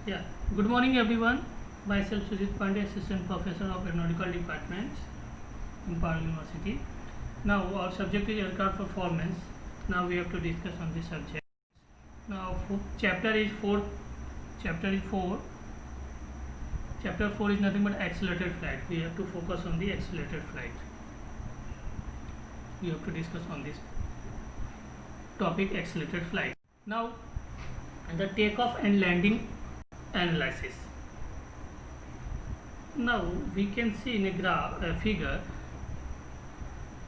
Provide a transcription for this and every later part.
Yeah, good morning everyone. Myself Sujit Pandey, Assistant Professor of Aeronautical Department in Pal University. Now our subject is aircraft performance. Now we have to discuss on this subject. Now chapter is four. Chapter is four. Chapter 4 is nothing but accelerated flight. We have to focus on the accelerated flight. We have to discuss on this topic accelerated flight. Now the takeoff and landing analysis. Now we can see in a figure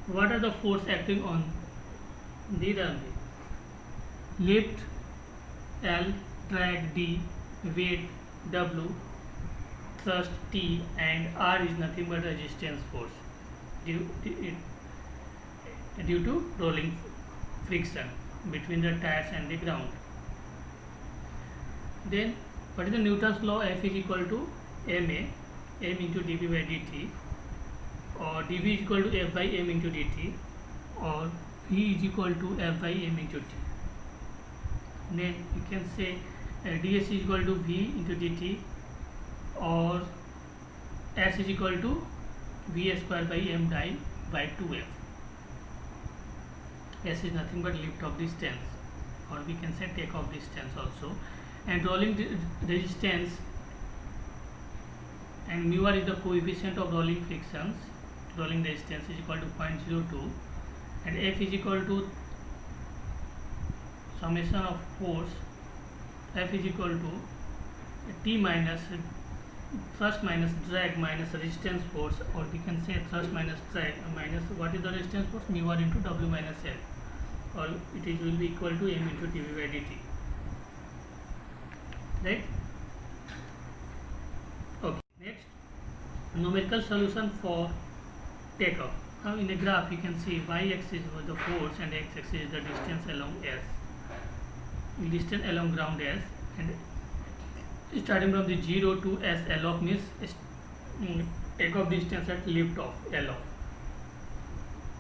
what are the force acting on the runway. Lift L, drag D, weight W, thrust T, and R is nothing but resistance force due to rolling friction between the tires and the ground. Then what is the Newton's law? F is equal to ma, m into dv by dt, or dv is equal to f by m into dt, or v is equal to f by m into t. Then you can say ds is equal to v into dt, or s is equal to v square by m di by 2f. S is nothing but lift off distance, or we can say take off distance also. And rolling resistance and mu r is the coefficient of rolling frictions. Rolling resistance is equal to 0.02, and F is equal to summation of force. F is equal to T minus thrust minus drag minus resistance force, or we can say thrust minus drag minus what is the resistance force? Mu r into W minus L, or it will be equal to m into dv by dt. Right? Okay. Next, numerical solution for takeoff. Now in the graph you can see y-axis was the force and x-axis is the distance along S. Distance along ground S, and starting from the 0 to S L off means takeoff distance at lift off L off.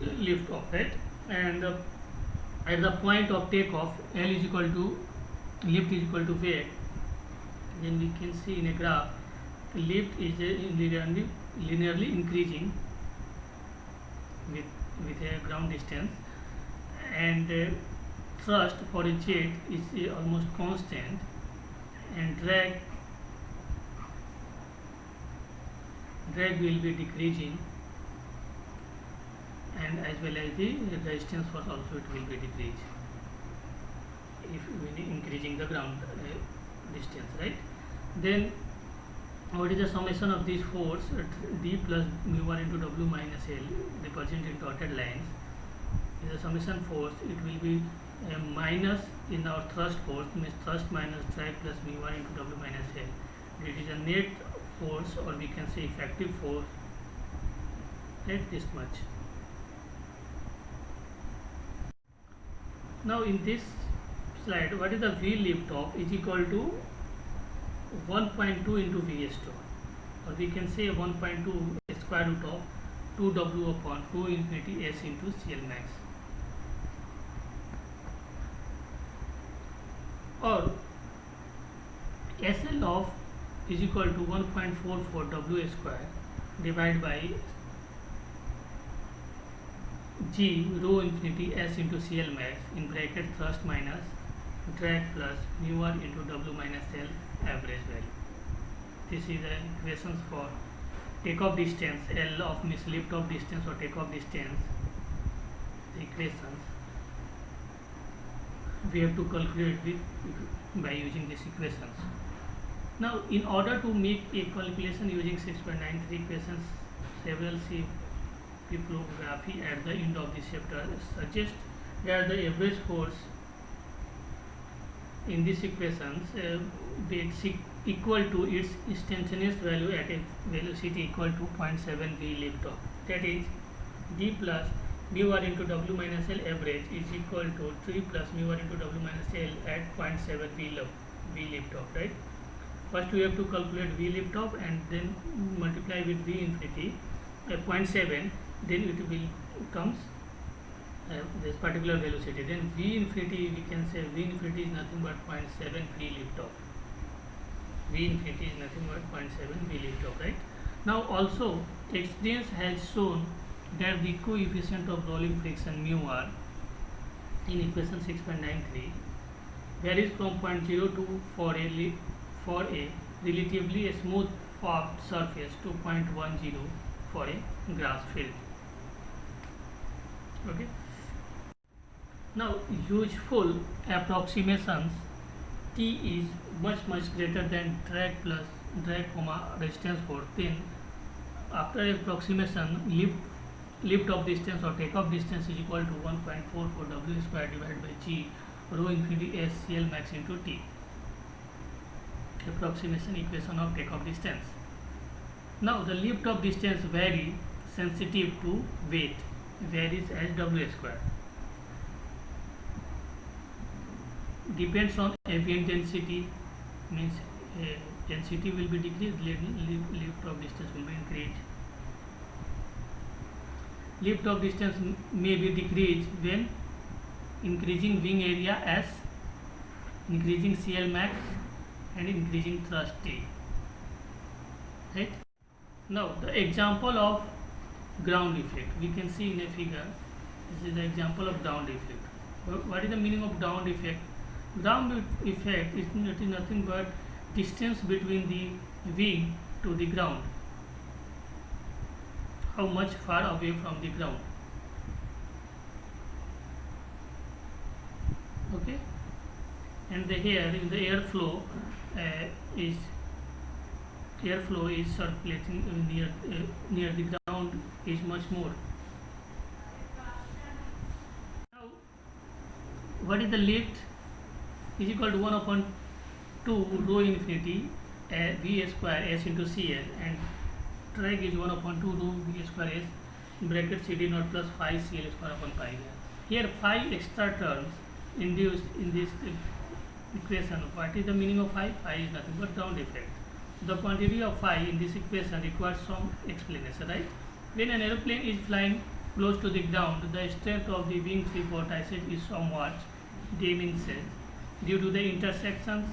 Lift off, right? And at the point of takeoff, L is equal to lift is equal to weight. Then we can see in a graph lift is linearly increasing with a ground distance, and thrust for a jet is almost constant, and drag will be decreasing, and as well as the resistance force also it will be decreased if we increasing the ground distance, right? Then what is the summation of these force? D plus mu r into W minus L represented in dotted lines is the summation force. It will be minus in our thrust force, means thrust minus drag plus mu r into W minus L. It is a net force, or we can say effective force, right? This much. Now in this slide, what is the V lift off is equal to 1.2 into V stall, or we can say 1.2 square root of 2W upon rho infinity S into CL max, or SL of is equal to 1.44 W square divided by G rho infinity S into CL max in bracket thrust minus drag plus mu r into W minus L average value. This is the equations for takeoff distance. L of means lift off distance or takeoff distance. The equations we have to calculate with by using these equations. Now, in order to make a calculation using 6.93 equations, several bibliography at the end of this chapter suggest that the average force in these equations be equal to its instantaneous value at a velocity equal to 0.7 v lift off. That is, d plus mu r into W minus L average is equal to 3 plus mu r into W minus L at 0.7 v lift off, right? First we have to calculate v lift off and then multiply with v infinity at 0.7, then it will comes this particular velocity. Then v infinity, we can say v infinity is nothing but 0.7 free lift off. V infinity is nothing but 0.7 V lift off, right? Now also experience has shown that the coefficient of rolling friction mu r in equation 6.93 varies from zero point 0.02 for a relatively smooth forked surface to 0.10 for a grass field. Okay. Now useful approximations T is much greater than drag comma resistance force. Then after approximation lift off distance or takeoff distance is equal to 1.44 W square divided by G rho infinity S CL max into T. Approximation equation of takeoff distance. Now the lift off distance varies sensitive to weight, varies as W square. Depends on ambient density, means density will be decreased, lift off distance will be increased. Lift off distance may be decreased when increasing wing area S, increasing CL max and increasing thrust T. Right? Now the example of ground effect we can see in a figure. This is the example of downed effect. What is the meaning of downed effect? Ground effect is nothing but distance between the wing to the ground. How much far away from the ground. Okay, and here in the airflow is circulating near the ground is much more. Now, what is the lift? Is equal to 1 upon 2 rho infinity V square S into CL, and drag is 1 upon 2 rho V square S bracket CD naught plus phi CL square upon pi. Here 5 extra terms induced in this equation. What is the meaning of phi? Phi is nothing but ground effect. The quantity of phi in this equation requires some explanation, right? When an aeroplane is flying close to the ground, the strength of the wing tip vortices is somewhat diminished due to the intersections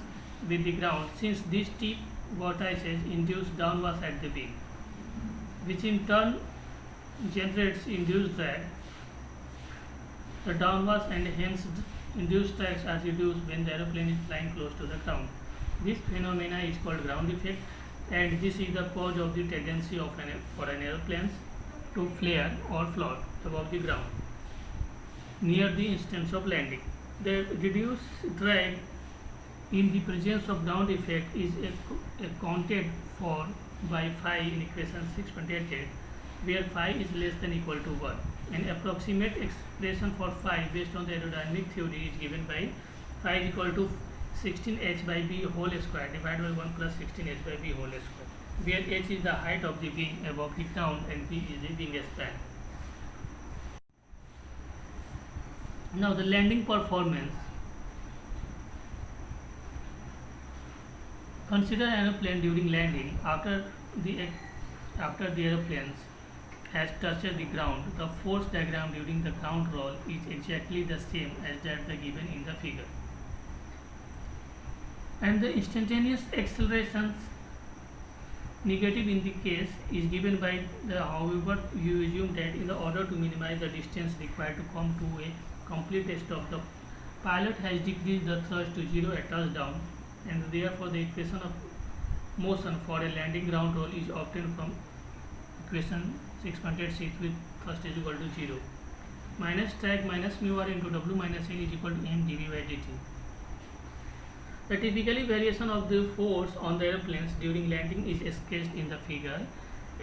with the ground, since these tip vortices induce downwards at the wing, which in turn generates induced drag. The downwards and hence induced drags are reduced when the aeroplane is flying close to the ground. This phenomena is called ground effect, and this is the cause of the tendency of for an aeroplane to flare or float above the ground near the instance of landing. The reduced drag in the presence of ground effect is accounted for by phi in equation 6.88, where phi is less than equal to 1. An approximate expression for phi based on the aerodynamic theory is given by phi is equal to 16h by b whole square divided by 1 plus 16h by b whole square, where h is the height of the wing above the ground and b is the wing span. Now the landing performance. Consider an aeroplane during landing. After the aeroplane has touched the ground, the force diagram during the ground roll is exactly the same as that given in the figure. And the instantaneous accelerations negative in the case is given by however you assume that in the order to minimize the distance required to come to a complete stop, the pilot has decreased the thrust to 0 at touchdown, and therefore the equation of motion for a landing ground roll is obtained from equation 6.86 with thrust is equal to 0 minus drag minus mu r into w minus n is equal to m dv by dt. The typical variation of the force on the airplanes during landing is sketched in the figure.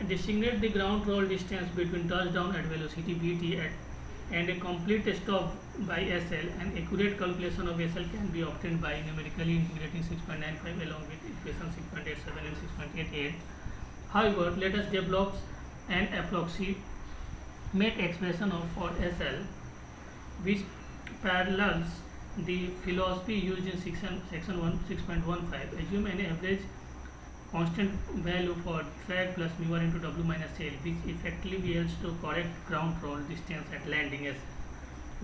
Designate the ground roll distance between touchdown at velocity vt and a complete stop by SL. An accurate calculation of SL can be obtained by numerically integrating 6.95 along with equation 6.87 and 6.88. However, let us develop an approximate expression for SL which parallels the philosophy used in section 6.15. Assume an average constant value for drag plus mu r into w minus L, which effectively yields to correct ground roll distance at landing S.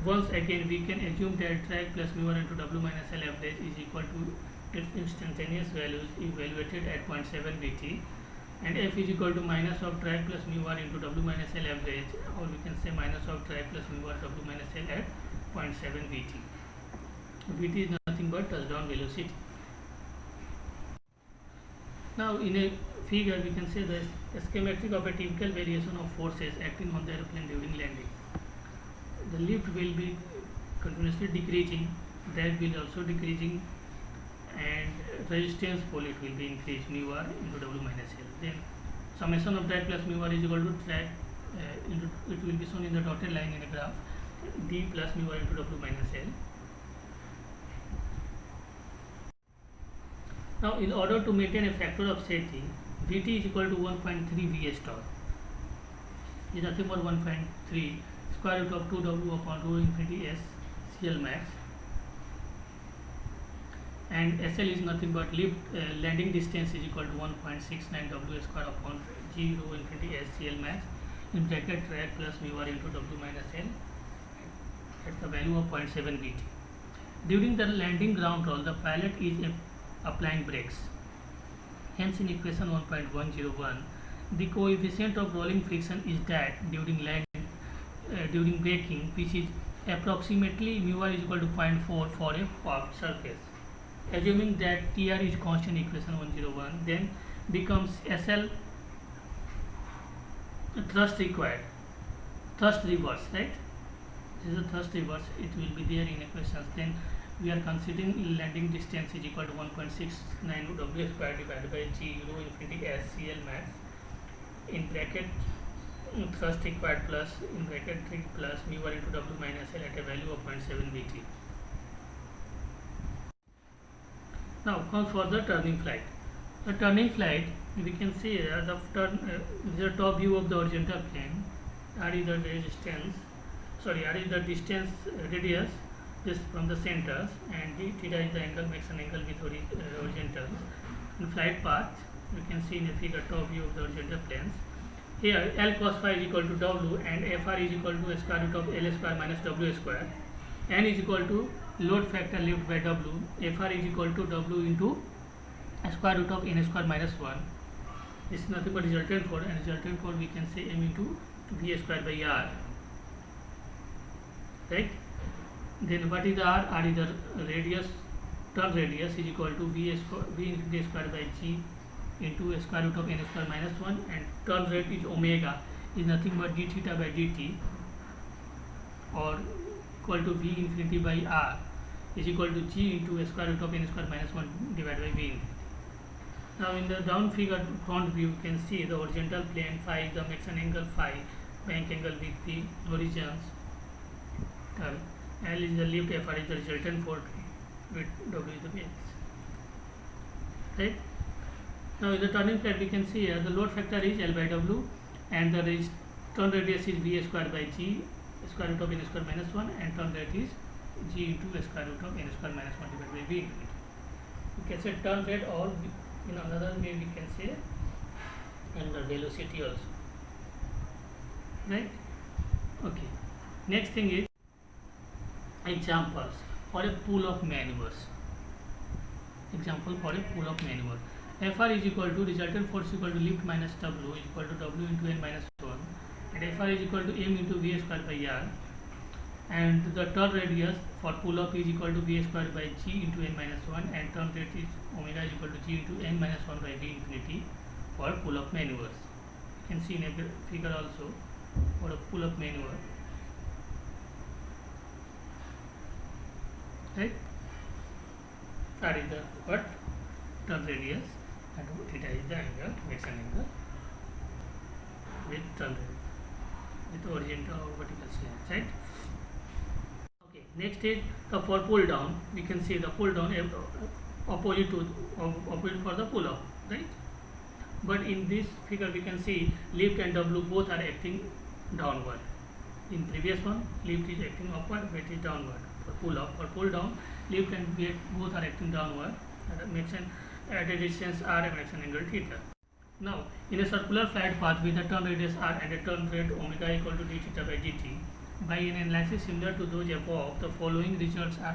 Once again, we can assume that drag plus mu r into w minus L average is equal to its instantaneous value is evaluated at 0.7 bt, and f is equal to minus of drag plus mu r into w minus L average, or we can say minus of drag plus mu r w minus L at 0.7 bt. Bt is nothing but touchdown velocity. Now in a figure we can say the schematic of a typical variation of forces acting on the aeroplane during landing. The lift will be continuously decreasing, drag will also decreasing, and resistance pull it will be increased mu r into w minus L. Then summation of drag plus mu r is equal to drag it will be shown in the dotted line in a graph, d plus mu r into w minus L. Now in order to maintain a factor of safety, Vt is equal to 1.3 Vs star is nothing but 1.3 square root of 2w upon rho infinity s CL max, and SL is nothing but lift landing distance is equal to 1.69 w square upon g rho infinity s CL max in bracket drag plus mu r into w minus L at the value of 0.7 bt. During the landing ground roll, the pilot is applying brakes. Hence in equation 1.101, the coefficient of rolling friction is that during landing, during braking, which is approximately mu r is equal to 0.4 for a curved surface. Assuming that Tr is constant, equation 101, then becomes SL thrust required, thrust reverse, right? This is a thrust reverse, it will be there in equations. Then we are considering landing distance is equal to 1.69 w square divided by g rho infinity s CL max in bracket thrust required plus in bracket 3 plus mu r into w minus L at a value of 0.7 bt. Now comes for the turning flight. The turning flight, we can see the top view of the horizontal plane. R is the resistance, sorry, R is the distance radius this from the centers, and d theta is the angle, makes an angle with horizontals. In flight path, we can see in a figure top view of the horizontal planes. Here L cos phi is equal to W and Fr is equal to square root of L square minus W square. N is equal to load factor lift by W. Fr is equal to W into square root of N square minus 1. This is nothing but resultant for, and resultant for we can say M into V square by R. Right? Then what is the R? R is the radius, turn radius is equal to V infinity square by G into square root of N square minus 1, and turn rate is omega is nothing but d theta by dt, or equal to V infinity by R is equal to G into square root of N square minus 1 divided by V. Now in the down figure front view, you can see the horizontal plane phi, the makes an angle phi, bank angle with the horizons. L is the lift, Fr is the resultant force, with W is the base. Right? Now in the turning flight, we can see here the load factor is L by W, and the turn radius is V square by G square root of N square minus 1, and turn rate is G into square root of N square minus 1 divided by V infinity. We can say turn rate, or in another way we can say angular velocity also. Right? Okay. Next thing is examples for a pull-up maneuvers. Example for a pull-up maneuver. Fr is equal to resultant force equal to lift minus W is equal to W into N minus 1, and Fr is equal to M into V square by R, and the turn radius for pull-up is equal to V square by G into N minus 1, and turn rate is omega is equal to G into N minus 1 by V infinity for pull-up maneuvers. You can see in a figure also for a pull-up maneuver. Right? R is the what? Turn radius, and theta is the angle, makes an angle with turn radius, with horizontal or vertical slants, right? Okay, next is the for pull down. We can see the pull down opposite for the pull up, right? But in this figure we can see lift and W both are acting downward. In previous one, lift is acting upward, weight is downward. For pull up, for pull down, lift and weight both are acting downward. That makes an at a distance R and makes an angle theta. Now, in a circular flight path with a turn radius R and a turn rate omega equal to d theta by dt, by an analysis similar to those above, the following results are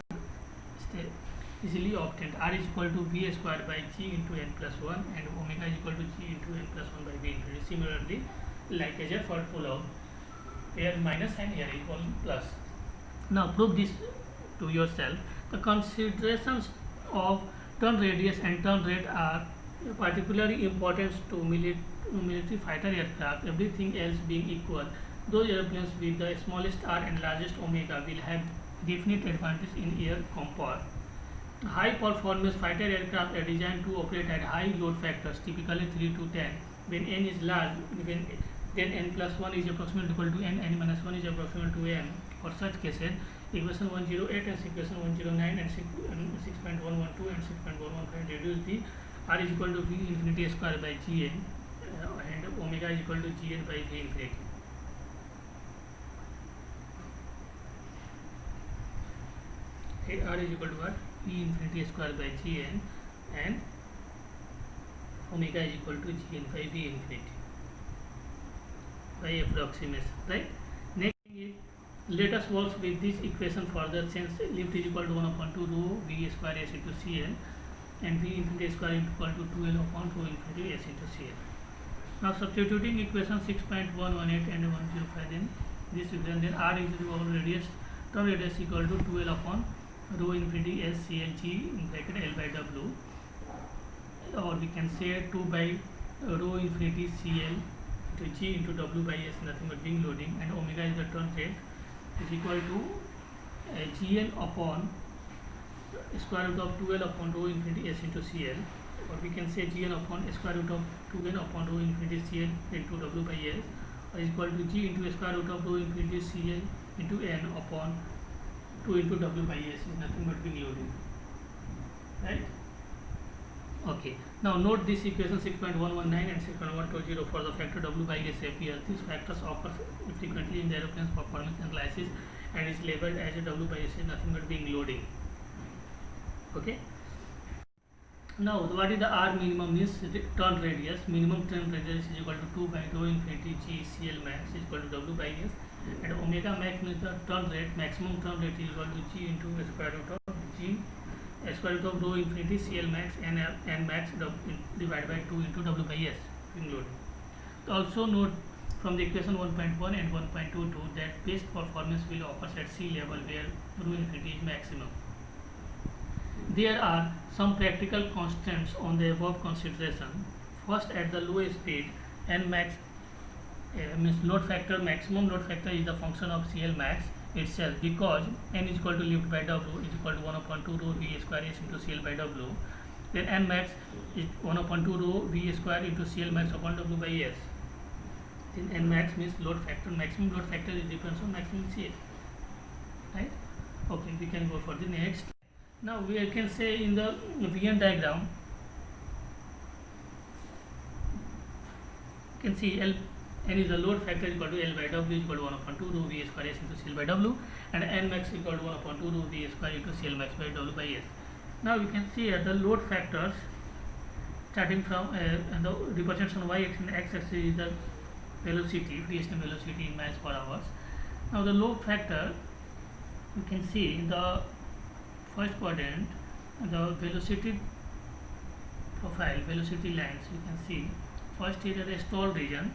easily obtained. R is equal to V square by G into N plus 1 and omega is equal to G into N plus 1 by V infinity. Similarly, like as for Coulomb, here minus and here equal plus. Now prove this to yourself. The considerations of turn radius and turn rate are particularly important to military fighter aircraft. Everything else being equal, those airplanes with the smallest R and largest omega will have definite advantage in air comfort. High performance fighter aircraft are designed to operate at high load factors, typically 3 to 10. When n is large, then n plus 1 is approximately equal to n minus 1 is approximately to n. For such cases, equation 108 and equation 109 and 6.112 and 6.115 reduce the R is equal to V infinity square by Gn and omega is equal to Gn by V infinity. R is equal to what? V infinity square by Gn and omega is equal to Gn by V infinity by approximation, right? Next thing is, let us work with this equation further, since lift is equal to 1 upon 2 rho V square S into Cl and V infinity square is equal to 2L upon rho infinity S into Cl. Now substituting equation 6.118 and 105 in this equation, then R is equal to radius, turn radius equal to 2L upon rho infinity S Cl G in bracket L by W, or we can say 2 by rho infinity Cl to G into W by S, nothing but wing loading, and omega is the turn rate, is equal to Gn upon square root of 2L upon rho infinity S into Cl, or we can say Gn upon square root of 2N upon rho infinity Cl into W by S, or is equal to G into square root of rho infinity Cl into N upon 2 into W by S, is nothing but wing loading, right? Okay, now note this equation 6.119 and 6.120 for the factor W by S appears. These factors occur frequently in the aeroplane's performance analysis and is labeled as a W by S, is nothing but wing loading. Okay. Now what is the R minimum means? Turn radius. Minimum turn radius is equal to 2 by rho infinity G Cl max is equal to W by S, and omega max means the turn rate. Maximum turn rate is equal to G into square root of G square root of rho infinity Cl max and max divided by 2 into W by S, wing loading. Also note from the equation 1.1 and 1.22 that best performance will occur at sea level where rho infinity is maximum. There are some practical constraints on the above consideration. First, at the low speed, n max means load factor, maximum load factor is the function of Cl max itself, because n is equal to lift by W is equal to 1 upon 2 rho V square S into Cl by W. Then n max is 1 upon 2 rho V square into Cl max upon W by S. Then n max means load factor. Maximum load factor is depends on maximum Cl, right? Okay, we can go for the next. Now we can say in the Venn diagram, you can see L n is the load factor is equal to L by W is equal to 1 upon 2 rho V square S into Cl by W, and n max is equal to 1 upon 2 rho V square into Cl max by W by S. Now we can see the load factors starting from and the representation y axis and x axis is the velocity, free stream velocity in miles per hour. Now the load factor, you can see in the first quadrant the velocity profile, velocity lines, you can see first is the stall region,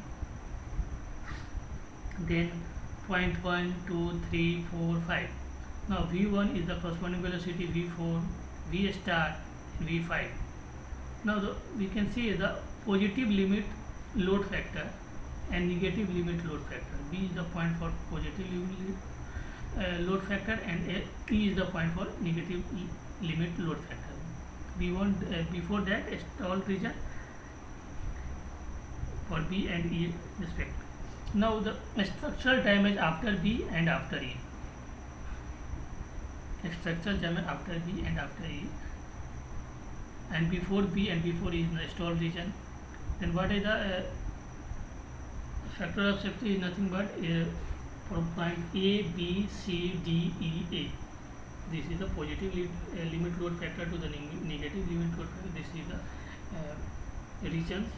then point 1, 2, 3, 4, 5. Now V1 is the corresponding velocity, V4, V star, and V5. Now we can see the positive limit load factor and negative limit load factor. B is the point for positive load factor and P is the point for negative limit load factor. We want before that stall region for B and E respectively. Now the structural damage after B and after E. Structural damage after B and after E, and before B and before E is the stall region. Then what is the factor of safety is nothing but from point A, B, C, D, E, A. This is the positive limit load factor to the negative limit load factor. This is the regions.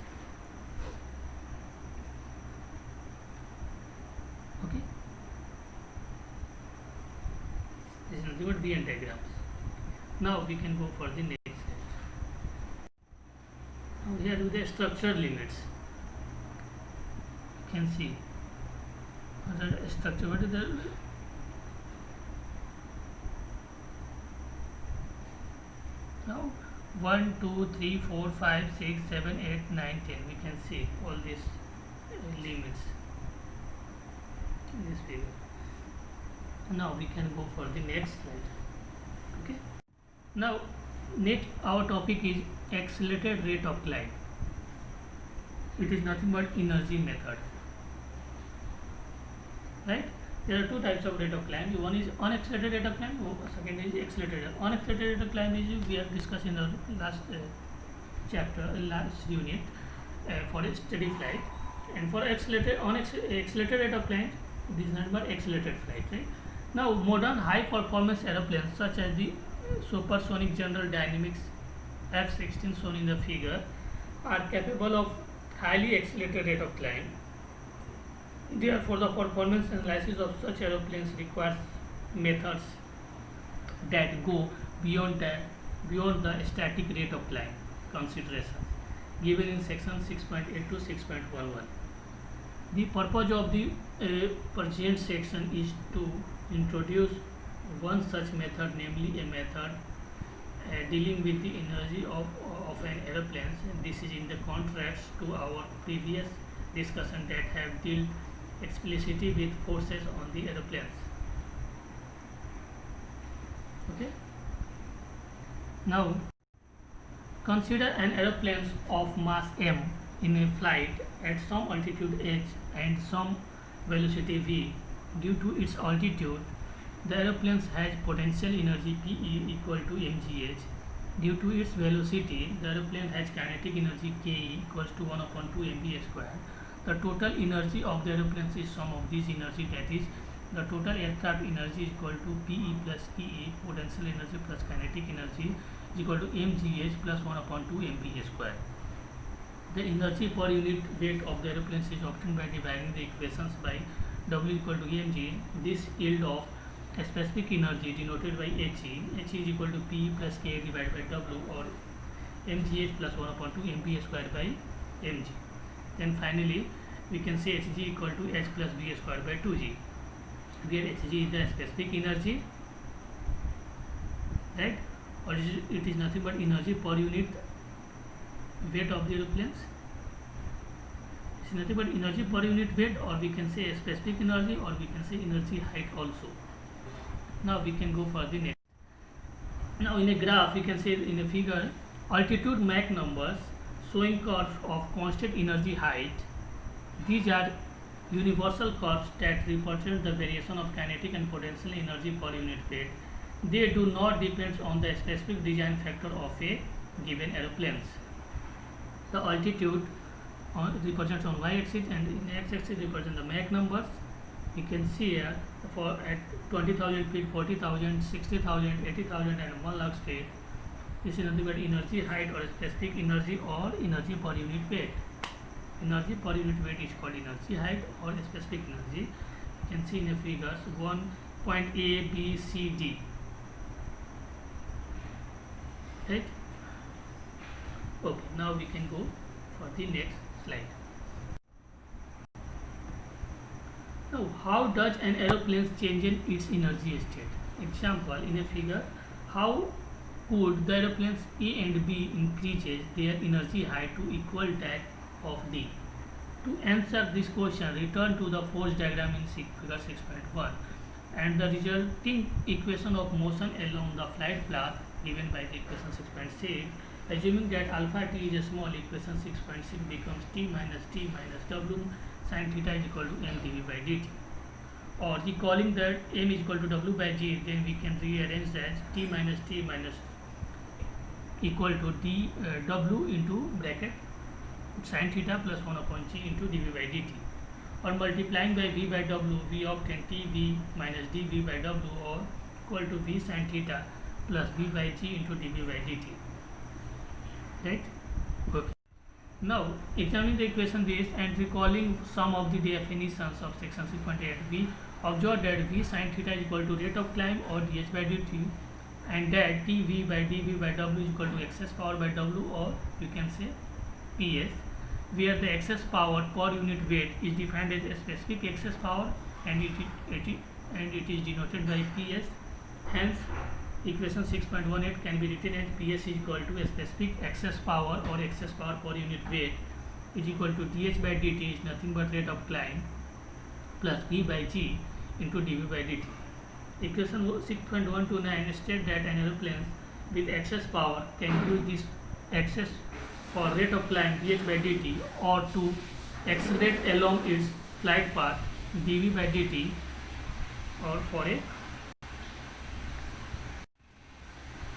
Okay. This is nothing but Venn diagrams. Now we can go for the next slide. Now here with the structure limits, you can see the structure. What is the now 1, 2, 3, 4, 5, 6, 7, 8, 9, 10. We can see all these limits in this figure. Now we can go for the next slide. Okay. Now next our topic is accelerated rate of climb. It is nothing but energy method. Right? There are two types of rate of climb. One is unaccelerated rate of climb, second is accelerated. Unaccelerated rate of climb is we have discussed in the last chapter, last unit for a steady flight. And for accelerated rate of climb, this is nothing but accelerated flight. Right? Now modern high performance aeroplanes such as the Supersonic General Dynamics F-16 shown in the figure are capable of highly accelerated rate of climb. Therefore, the performance analysis of such aeroplanes requires methods that go beyond the static rate of climb considerations given in section 6.8 to 6.11. The purpose of the present section is to introduce one such method, namely a method dealing with the energy of an aeroplane. This is in the contrast to our previous discussion that have dealt explicitly with forces on the aeroplanes. Okay. Now consider an aeroplane of mass m in a flight at some altitude h and some velocity v. Due to its altitude, the aeroplane has potential energy Pe equal to mgh. Due to its velocity, the aeroplane has kinetic energy Ke equals to 1/2 mv square. The total energy of the aeroplane is sum of these energy, that is, the total aircraft energy is equal to Pe plus Ke, potential energy plus kinetic energy is equal to mgh plus 1/2 mv square. The energy per unit weight of the aeroplane is obtained by dividing the equations by W equal to mg. This yield of a specific energy denoted by He. He is equal to P plus K divided by W, or mgh plus 1/2 mv square by mg. Then finally we can say Hg equal to h plus v square by 2g, where Hg is the specific energy, right, or it is nothing but energy per unit weight of the aeroplanes. It's nothing but energy per unit weight, or we can say a specific energy, or we can say energy height also. Now we can go for the next. Now in a graph we can say in a figure altitude Mach numbers showing curves of constant energy height. These are universal curves that represent the variation of kinetic and potential energy per unit weight. They do not depend on the specific design factor of a given aeroplanes. The altitude represents on y-axis, and in x-axis represents the Mach numbers. You can see here for at 20,000 feet, 40,000, 60,000, 80,000 and 1 lakh feet. This is nothing but energy height or specific energy or energy per unit weight. Energy per unit weight is called energy height or specific energy. You can see in the figures 1 point A, B, C, D. Right? Okay, now we can go for the next slide. Now, how does an aeroplane change in its energy state? Example, in a figure, how could the aeroplanes A and B increases their energy height to equal that of D? To answer this question, return to the force diagram in figure 6.1 and the resulting equation of motion along the flight path given by the equation 6.6. Assuming that alpha t is a small, equation 6.6 becomes t minus w sin theta is equal to m dv by dt. Or recalling that m is equal to w by g, then we can rearrange that t minus equal to d w into bracket sin theta plus 1 upon g into dv by dt. Or multiplying by v by w, we obtain t v minus dv by w, or equal to v sin theta plus v by g into dv by dt. Right? Okay. Now, examining the equation this and recalling some of the definitions of section 6.8, we observe that v sin theta is equal to rate of climb or dh by dt, and that dv by w is equal to excess power by w, or you can say PS, where the excess power per unit weight is defined as a specific excess power and it is denoted by PS. Hence, equation 6.18 can be written as PS is equal to a specific excess power or excess power per unit weight is equal to dH by dt is nothing but rate of climb plus V by G into dV by dt. Equation 6.129 states that an aeroplane with excess power can use this excess for rate of climb dH by dt or to accelerate along its flight path dV by dt, or for a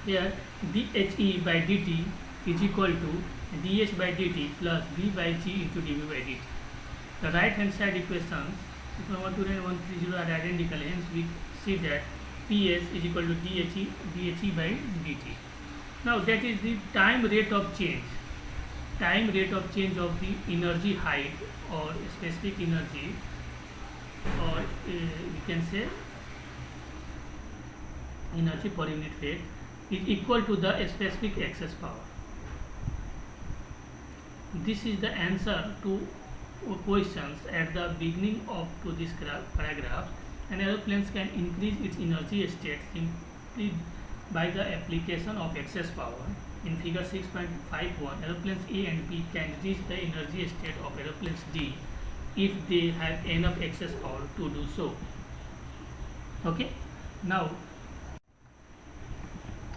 here dHe by dt is equal to dH by dt plus V by G into dV by dt. The right hand side equations 6.129 and 130 are identical, hence we see that PS is equal to dHe by dt. Now that is the time rate of change of the energy height or specific energy, or we can say energy per unit weight is equal to the specific excess power. This is the answer to questions at the beginning of to this paragraph. An aeroplane can increase its energy state simply by the application of excess power. In figure 6.51, aeroplanes A and B can reach the energy state of aeroplanes D if they have enough excess power to do so. Okay, now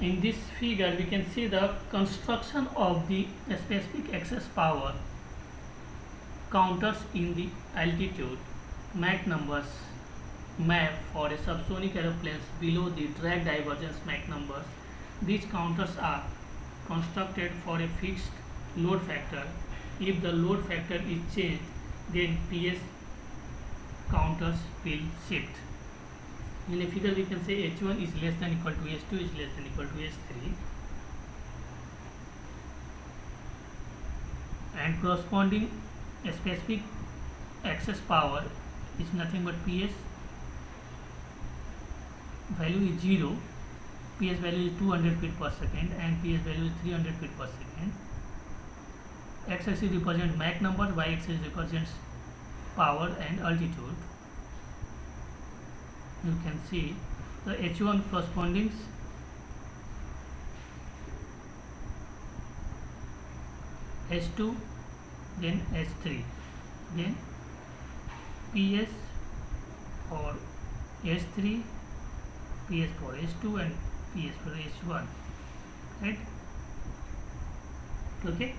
in this figure we can see the construction of the specific excess power counters in the altitude Mach numbers map for a subsonic aeroplanes below the drag divergence Mach numbers. These counters are constructed for a fixed load factor. If the load factor is changed, then PS counters will shift. In a figure we can say H1 is less than equal to H2 is less than equal to H3, and corresponding specific excess power is nothing but PS value is 0, PS value is 200 feet per second and PS value is 300 feet per second. X-axis represents Mach number, Y-axis represents power and altitude. You can see the H1 corresponding H2, then H3, then PS for H3, PS for H2 and PS for H1, right? Okay,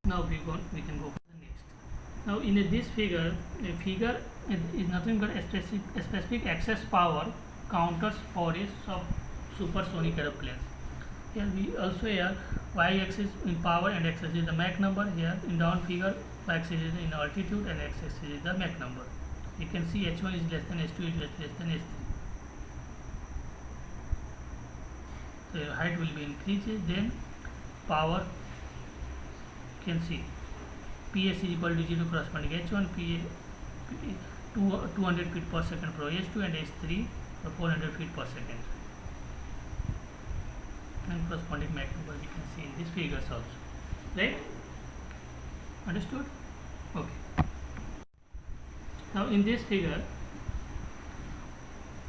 now we can go for the next. Now in this figure, a figure is nothing but a specific excess power counters for a supersonic aeroplanes. Here we also here y-axis in power and x-axis is the Mach number. Here in down figure y-axis is in altitude and x-axis is the Mach number. You can see H1 is less than H2 is less than H3. So your height will be increases, then power you can see PS is equal to 0 corresponding H1, 200 feet per second for H2 and H3 for 400 feet per second. And corresponding Mach number we can see in these figures also, right? Understood? Okay. Now in this figure,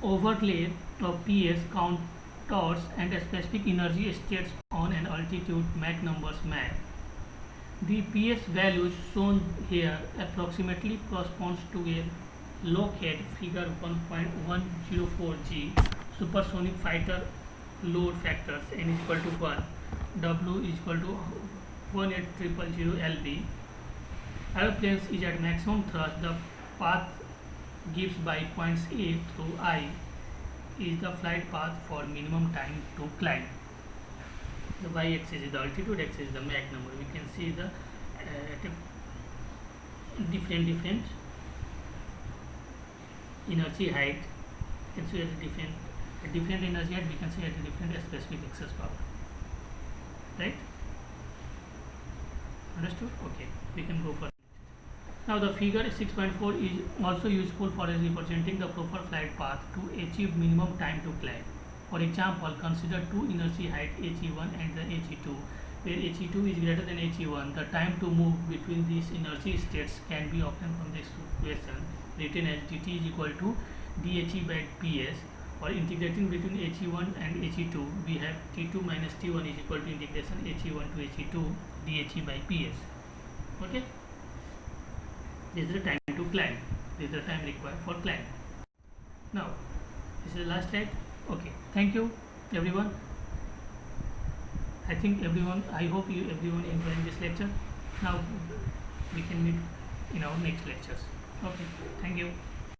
overlay of PS counters and specific energy states on an altitude Mach numbers map. The PS values shown here approximately corresponds to a Lockheed figure 1.104G supersonic fighter load factors n is equal to 1, W is equal to 18000 lb. Aeroplanes is at maximum thrust. The path gives by points A through I is the flight path for minimum time to climb. The y-axis is the altitude, x-axis is the Mach number. We can see the different energy height. You can see at a different energy height. We can see at a different specific excess power. Right? Understood? Okay. We can go for. Now the figure 6.4 is also useful for representing the proper flight path to achieve minimum time to climb. For example, consider two inertia height he1 and the he2, where he2 is greater than he1. The time to move between these inertia states can be obtained from this equation, written as dt is equal to dhe by ps. Or integrating between he1 and he2, we have t2 minus t1 is equal to integration he1 to he2 dhe by ps. Okay, this is the time to climb. This is the time required for climb. Now, this is the last slide. Okay, thank you everyone. I think everyone, I hope you everyone enjoying this lecture. Now we can meet in our next lectures. Okay, thank you.